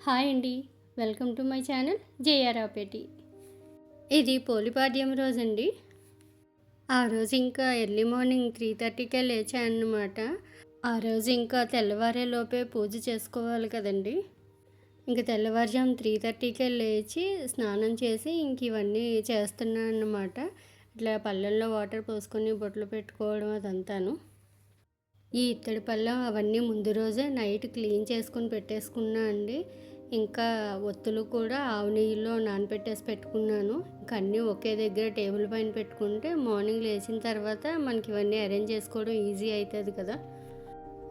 Hi అండి. Welcome to my channel జేఆర్ఆపేటి. ఇది పోలిపాడ్యం రోజండి. ఆ రోజు ఇంకా ఎర్లీ మార్నింగ్ 3:30కే లేచానన్నమాట. ఆ రోజు ఇంకా తెల్లవారే లోపే పూజ చేసుకోవాలి కదండి. ఇంక తెల్లవారుజాము 3:30కే లేచి స్నానం చేసి ఇంక ఇవన్నీ చేస్తున్నాను అన్నమాట. ఇట్లా పళ్ళెంలో వాటర్ పోసుకొని బొట్లు పెట్టుకోవడం అదంతాను. ఈ ఇత్తడి పళ్ళెం అవన్నీ ముందు రోజే నైట్ క్లీన్ చేసుకొని పెట్టేసుకున్నా అండి. ఇంకా ఒత్తులు కూడా ఆవు నెయ్యిలో నానబెట్టేసి పెట్టుకున్నాను. ఇంక అన్నీ ఒకే దగ్గర టేబుల్ పైన పెట్టుకుంటే మార్నింగ్ లేచిన తర్వాత మనకి ఇవన్నీ అరేంజ్ చేసుకోవడం ఈజీ అవుతుంది కదా.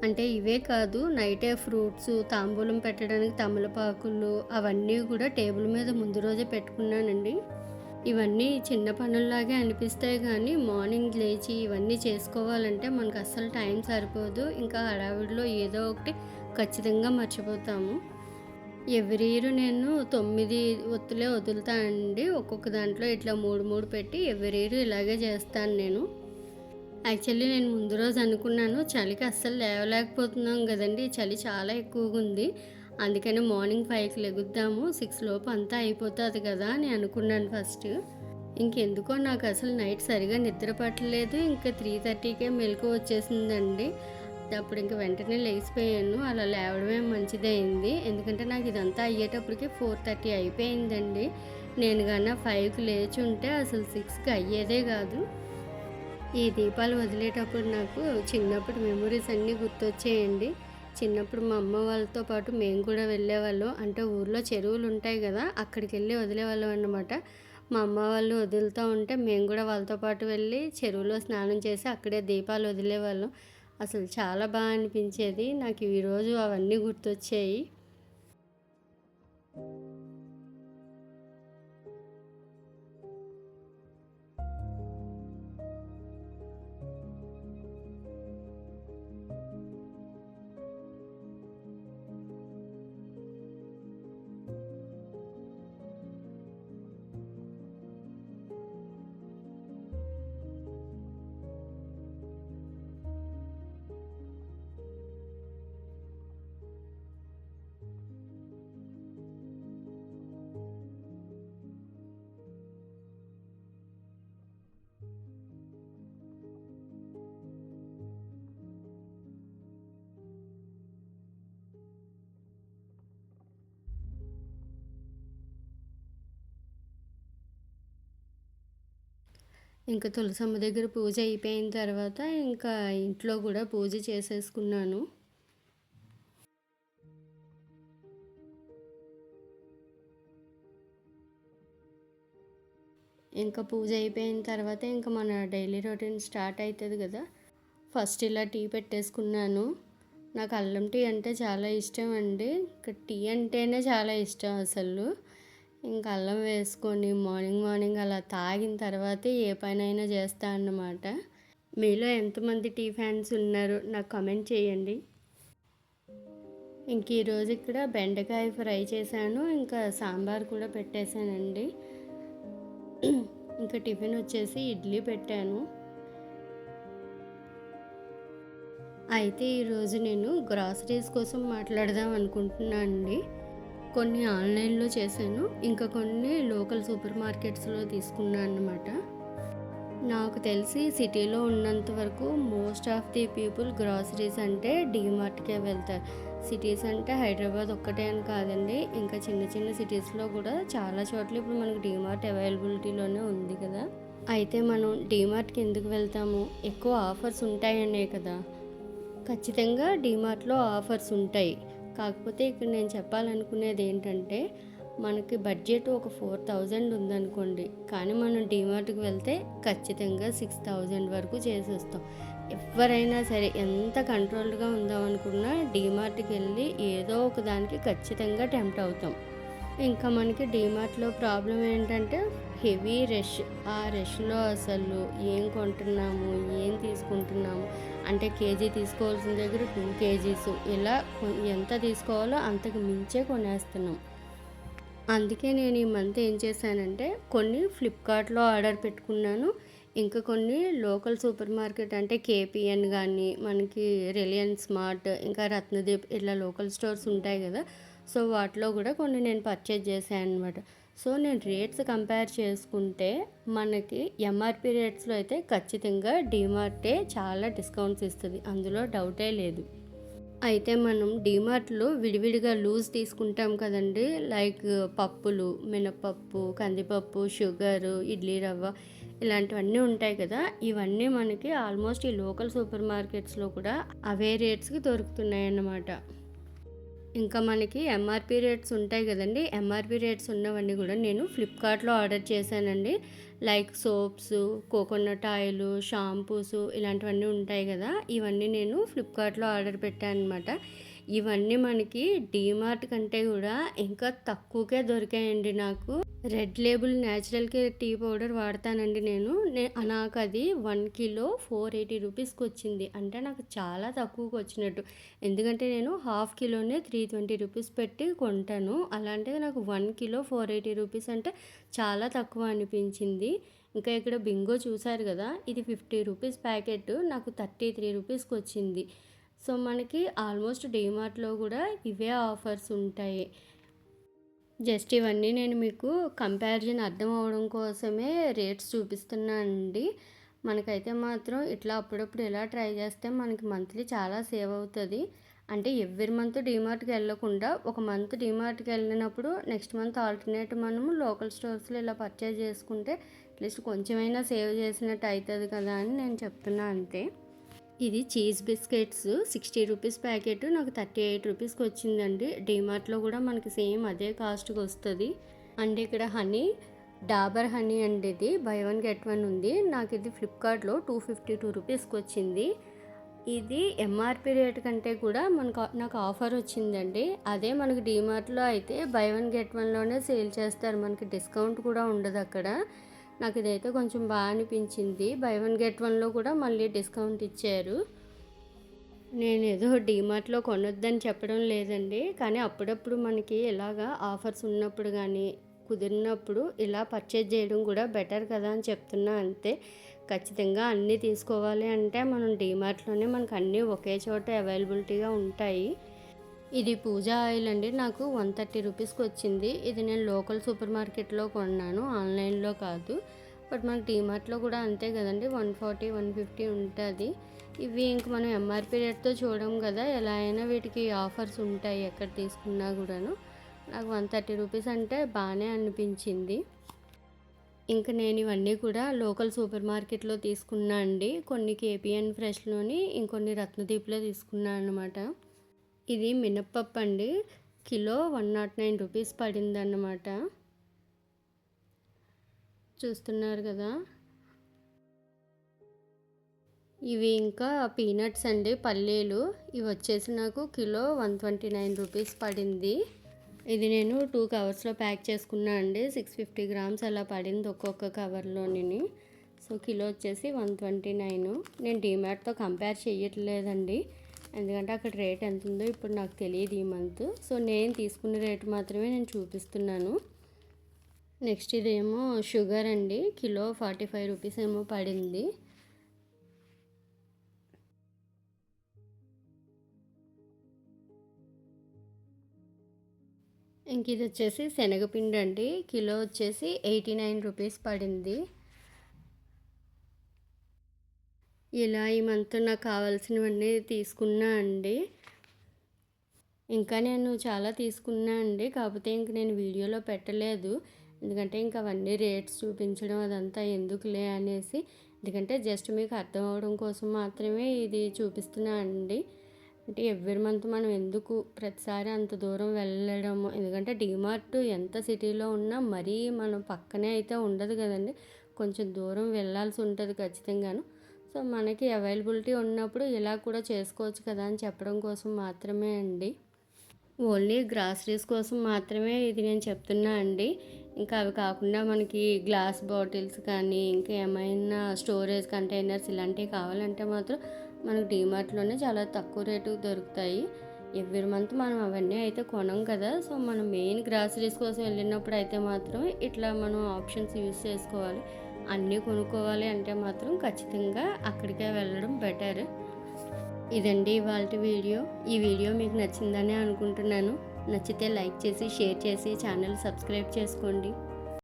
అంటే ఇవే కాదు, నైటే ఫ్రూట్స్, తాంబూలం పెట్టడానికి తమలపాకులు అవన్నీ కూడా టేబుల్ మీద ముందు రోజే పెట్టుకున్నానండి. ఇవన్నీ చిన్న పనుల్లాగే అనిపిస్తాయి కానీ మార్నింగ్ లేచి ఇవన్నీ చేసుకోవాలంటే మనకు అస్సలు టైం సరిపోదు. ఇంకా హడావిడిలో ఏదో ఒకటి ఖచ్చితంగా మర్చిపోతాము. ఎవ్రీ ఇయర్ నేను 9 ఒత్తులే వదులుతానండి. ఒక్కొక్క దాంట్లో ఇట్లా 3 పెట్టి ఎవ్రీ ఇయర్ ఇలాగే చేస్తాను నేను. యాక్చువల్లీ నేను ముందు రోజు అనుకున్నాను, చలికి అస్సలు లేవలేకపోతున్నాం కదండి, చలి చాలా ఎక్కువగా ఉంది, అందుకని మార్నింగ్ 5కి లెగుద్దాము, 6 లోపు అంతా అయిపోతుంది కదా అని అనుకున్నాను ఫస్ట్. ఇంకెందుకో నాకు అసలు నైట్ సరిగా నిద్ర పట్టలేదు. ఇంకా 3:30కే మెలకు వచ్చేసిందండి. అప్పుడు ఇంక వెంటనే లేచిపోయాను. అలా లేవడమే మంచిదైంది, ఎందుకంటే నాకు ఇదంతా అయ్యేటప్పటికి 4:30 అయిపోయిందండి. నేను కన్నా 5కి లేచి ఉంటే అసలు 6కి అయ్యేదే కాదు. ఈ దీపాలు వదిలేటప్పుడు నాకు చిన్నప్పుడు మెమొరీస్ అన్నీ గుర్తొచ్చేయండి. చిన్నప్పుడు మా అమ్మ వాళ్ళతో పాటు మేము కూడా వెళ్ళేవాళ్ళం. అంటే ఊర్లో చెరువులు ఉంటాయి కదా, అక్కడికి వెళ్ళి వదిలేవాళ్ళం అన్నమాట. మా అమ్మ వాళ్ళు వదులుతూ ఉంటే మేము కూడా వాళ్ళతో పాటు వెళ్ళి చెరువులో స్నానం చేసి అక్కడే దీపాలు వదిలేవాళ్ళం. అసలు చాలా బాగా అనిపించేది. నాకు ఈరోజు అవన్నీ గుర్తొచ్చాయి. ఇంకా తులసమ్మ దగ్గర పూజ అయిపోయిన తర్వాత ఇంకా ఇంట్లో కూడా పూజ చేసేసుకున్నాను. ఇంకా పూజ అయిపోయిన తర్వాత ఇంకా మన డైలీ రొటీన్ స్టార్ట్ అవుతుంది కదా. ఫస్ట్ ఇలా టీ పెట్టేసుకున్నాను. నాకు అల్లం టీ అంటే చాలా ఇష్టం అండి. ఇంకా టీ అంటేనే చాలా ఇష్టం అసలు. ఇంకా అల్లం వేసుకొని మార్నింగ్ మార్నింగ్ అలా తాగిన తర్వాతే ఏ పనైనా చేస్తా అన్నమాట. మీలో ఎంతమంది టీ ఫ్యాన్స్ ఉన్నారు నాకు కామెంట్ చేయండి. ఇంక ఈరోజు ఇక్కడ బెండకాయ ఫ్రై చేశాను, ఇంకా సాంబార్ కూడా పెట్టేశానండి. ఇంకా టిఫిన్ వచ్చేసి ఇడ్లీ పెట్టాను. అయితే ఈరోజు నేను గ్రాసరీస్ కోసం మాట్లాడదాం అనుకుంటున్నాను అండి. కొన్ని ఆన్లైన్లో చేశాను, ఇంకా కొన్ని లోకల్ సూపర్ మార్కెట్స్లో తీసుకున్నాను అన్నమాట. నాకు తెలిసి సిటీలో ఉన్నంత వరకు most of the people groceries అంటే డీమార్ట్కే వెళ్తారు. సిటీస్ అంటే హైదరాబాద్ ఒక్కటే అని కాదండి, ఇంకా చిన్న చిన్న సిటీస్లో కూడా చాలా చోట్ల ఇప్పుడు మనకు డీమార్ట్ అవైలబిలిటీలోనే ఉంది కదా. అయితే మనం డీమార్ట్కి ఎందుకు వెళ్తాము? ఎక్కువ ఆఫర్స్ ఉంటాయనే కదా. ఖచ్చితంగా డీమార్ట్లో ఆఫర్స్ ఉంటాయి. కాకపోతే ఇక్కడ నేను చెప్పాలనుకునేది ఏంటంటే, మనకి బడ్జెట్ ఒక 4000 ఉందనుకోండి, కానీ మనం డీమార్ట్కి వెళ్తే ఖచ్చితంగా 6000 వరకు చేసేస్తాం. ఎవరైనా సరే ఎంత కంట్రోల్డ్గా ఉందామనుకున్నా డీమార్ట్కి వెళ్ళి ఏదో ఒక దానికి ఖచ్చితంగా టెంప్ట్ అవుతాం. ఇంకా మనకి డీమార్ట్లో ప్రాబ్లం ఏంటంటే హెవీ రష్. ఆ రష్లో అసలు ఏం కొంటున్నాము, ఏం తీసుకుంటున్నాము అంటే కేజీ తీసుకోవాల్సిన దగ్గర 2 కేజీస్ ఇలా ఎంత తీసుకోవాలో అంతకు మించే కొనేస్తున్నాం. అందుకే నేను ఈ మంత్ ఏం చేశానంటే కొన్ని ఫ్లిప్కార్ట్లో ఆర్డర్ పెట్టుకున్నాను. ఇంకా కొన్ని లోకల్ సూపర్ మార్కెట్ అంటే కేపీఎన్ కానీ, మనకి రిలయన్స్ స్మార్ట్, ఇంకా రత్నదీప్ ఇట్లా లోకల్ స్టోర్స్ ఉంటాయి కదా, సో వాటిలో కూడా కొన్ని నేను పర్చేజ్ చేశాను అనమాట. సో నేను రేట్స్ కంపేర్ చేసుకుంటే మనకి ఎంఆర్పి రేట్స్లో అయితే ఖచ్చితంగా డీమార్టే చాలా డిస్కౌంట్స్ ఇస్తుంది, అందులో డౌటే లేదు. అయితే మనం డీమార్ట్లో విడివిడిగా లూజ్ తీసుకుంటాం కదండి, లైక్ పప్పులు, మినపప్పు, కందిపప్పు, షుగరు, ఇడ్లీ రవ్వ ఇలాంటివన్నీ ఉంటాయి కదా. ఇవన్నీ మనకి ఆల్మోస్ట్ ఈ లోకల్ సూపర్ మార్కెట్స్లో కూడా అవే రేట్స్కి దొరుకుతున్నాయి అన్నమాట. ఇంకా మనకి ఎంఆర్పి రేట్స్ ఉంటాయి కదండి, ఎంఆర్పి రేట్స్ ఉన్నవన్నీ కూడా నేను ఫ్లిప్కార్ట్లో ఆర్డర్ చేశానండి. Like soaps, coconut oil, shampoos ఇలాంటివన్నీ ఉంటాయి కదా, ఇవన్నీ నేను ఫ్లిప్కార్ట్లో ఆర్డర్ పెట్టాను అనమాట. ఇవన్నీ మనకి డీమార్ట్ కంటే కూడా ఇంకా తక్కువకే దొరికాయండి నాకు. Red label natural care tea powder వాడతానండి నేను. నాకు అది 1 కిలో 480 రూపీస్కి వచ్చింది. అంటే నాకు చాలా తక్కువకి వచ్చినట్టు, ఎందుకంటే నేను హాఫ్ కిలోనే 320 రూపీస్ పెట్టి కొంటాను. అలాంటిది నాకు 1 కిలో 480 రూపీస్ అంటే చాలా తక్కువ అనిపించింది. ఇంకా ఇక్కడ బింగో చూసారు కదా, ఇది 50 రూపీస్ ప్యాకెట్ నాకు 33 రూపీస్కి వచ్చింది. సో మనకి ఆల్మోస్ట్ డీమార్ట్లో కూడా ఇవే ఆఫర్స్ ఉంటాయి. జస్ట్ ఇవన్నీ నేను మీకు కంపారిజన్ అర్థం అవ్వడం కోసమే రేట్స్ చూపిస్తున్నానండి. మనకైతే మాత్రం ఇట్లా అప్పుడప్పుడు ఇలా ట్రై చేస్తే మనకి మంత్లీ చాలా సేవ్ అవుతుంది. అంటే ఎవ్రీ మంత్ డీమార్ట్కి వెళ్ళకుండా ఒక మంత్ డీమార్ట్కి వెళ్ళినప్పుడు నెక్స్ట్ మంత్ ఆల్టర్నేట్ మనము లోకల్ స్టోర్స్లో ఇలా పర్చేజ్ చేసుకుంటే అట్లీస్ట్ కొంచెమైనా సేవ్ చేసినట్టు అవుతుంది కదా అని నేను చెప్తున్నా అంతే. ఇది చీజ్ బిస్కెట్స్ 60 రూపీస్ ప్యాకెట్ నాకు 38 రూపీస్కి వచ్చిందండి. డీమార్ట్లో కూడా మనకి సేమ్ అదే కాస్ట్కి వస్తుంది. అండ్ ఇక్కడ హనీ, డాబర్ హనీ అండి, ఇది బై 1 గెట్ 1 ఉంది. నాకు ఇది ఫ్లిప్కార్ట్లో 252 రూపీస్కి వచ్చింది. ఇది ఎంఆర్పి రేట్ కంటే కూడా నాకు ఆఫర్ వచ్చిందండి. అదే మనకి డీమార్ట్లో అయితే బై 1 గెట్ 1లోనే సేల్ చేస్తారు, మనకి డిస్కౌంట్ కూడా ఉండదు అక్కడ. నాకు ఇదైతే కొంచెం బాగా అనిపించింది. బై 1 గెట్ 1లో కూడా మళ్ళీ డిస్కౌంట్ ఇచ్చారు. నేను ఏదో డీమార్ట్లో కొనొద్దని చెప్పడం లేదండి, కానీ అప్పుడప్పుడు మనకి ఇలాగా ఆఫర్స్ ఉన్నప్పుడు కానీ కుదిరినప్పుడు ఇలా పర్చేజ్ చేయడం కూడా బెటర్ కదా అని చెప్తున్నా అంతే. ఖచ్చితంగా అన్నీ తీసుకోవాలి అంటే మనం డీమార్ట్లోనే మనకు అన్నీ ఒకే చోట అవైలబిలిటీగా ఉంటాయి. ఇది పూజా ఆయిల్ అండి, నాకు 130 రూపీస్కి వచ్చింది. ఇది నేను లోకల్ సూపర్ మార్కెట్లో కొన్నాను, ఆన్లైన్లో కాదు. బట్ మనకి డీమార్ట్లో కూడా అంతే కదండి, 140 150 ఉంటుంది. ఇవి ఇంక మనం ఎంఆర్పి రేట్తో చూడం కదా, ఎలా అయినా వీటికి ఆఫర్స్ ఉంటాయి ఎక్కడ తీసుకున్నా కూడాను. నాకు 130 రూపీస్ అంటే బాగానే అనిపించింది. ఇంకా నేను ఇవన్నీ కూడా లోకల్ సూపర్ మార్కెట్లో తీసుకున్నా అండి. కొన్ని కేపీఎన్ ఫ్రెష్లోని, ఇంకొన్ని రత్నదీప్లో తీసుకున్నాను అనమాట. ఇది మినప్పప్పు అండి, కిలో 109 రూపీస్ పడిందన్నమాట. చూస్తున్నారు కదా. ఇవి ఇంకా పీనట్స్ అండి, పల్లీలు. ఇవి వచ్చేసి నాకు కిలో 129 రూపీస్ పడింది. ఇది నేను 2 కవర్స్లో ప్యాక్ చేసుకున్నా అండి. 650 గ్రామ్స్ అలా పడింది ఒక్కొక్క కవర్లోని. సో కిలో వచ్చేసి 129. నేను డీమార్ట్తో కంపేర్ చేయట్లేదండి, ఎందుకంటే అక్కడ రేట్ ఎంత ఉందో ఇప్పుడు నాకు తెలియదు ఈ మంత్. సో నేను తీసుకున్న రేటు మాత్రమే నేను చూపిస్తున్నాను. నెక్స్ట్ ఇదేమో షుగర్ అండి, కిలో 45 రూపీస్ ఏమో పడింది. ఇంక ఇది వచ్చేసి శనగపిండి అండి, కిలో వచ్చేసి 89 రూపీస్ పడింది. ఇలా ఈ మంత్ నాకు కావాల్సినవన్నీ తీసుకున్నా అండి. ఇంకా నేను చాలా తీసుకున్నా అండి, కాకపోతే ఇంక నేను వీడియోలో పెట్టలేదు, ఎందుకంటే ఇంక అవన్నీ రేట్స్ చూపించడం అదంతా ఎందుకులే అనేసి. ఎందుకంటే జస్ట్ మీకు అర్థం అవడం కోసం మాత్రమే ఇది చూపిస్తున్నా అండి. అంటే ఎవ్రీ మంత్ మనం ఎందుకు ప్రతిసారి అంత దూరం వెళ్ళడము, ఎందుకంటే డీమార్ట్ ఎంత సిటీలో ఉన్నా మరీ మనం పక్కనే అయితే ఉండదు కదండి, కొంచెం దూరం వెళ్ళాల్సి ఉంటుంది ఖచ్చితంగాను. సో మనకి అవైలబిలిటీ ఉన్నప్పుడు ఇలా కూడా చేసుకోవచ్చు కదా అని చెప్పడం కోసం మాత్రమే అండి. ఓన్లీ గ్రాసరీస్ కోసం మాత్రమే ఇది నేను చెప్తున్నా అండి. ఇంకా అవి కాకుండా మనకి గ్లాస్ బాటిల్స్ కానీ ఇంకా ఏమైనా స్టోరేజ్ కంటైనర్స్ ఇలాంటివి కావాలంటే మాత్రం మనకు డీమార్ట్లోనే చాలా తక్కువ రేటుకు దొరుకుతాయి. ఎవ్రీ మంత్ మనం అవన్నీ అయితే కొనం కదా. సో మనం మెయిన్ గ్రాసరీస్ కోసం వెళ్ళినప్పుడు అయితే మాత్రం ఇట్లా మనం ఆప్షన్స్ యూస్ చేసుకోవాలి. అన్నీ కొనుక్కోవాలి అంటే మాత్రం ఖచ్చితంగా అక్కడికే వెళ్ళడం బెటర్. ఇదండి ఇవాళ వీడియో. ఈ వీడియో మీకు నచ్చిందని అనుకుంటున్నాను. నచ్చితే లైక్ చేసి, షేర్ చేసి ఛానల్ సబ్స్క్రైబ్ చేసుకోండి.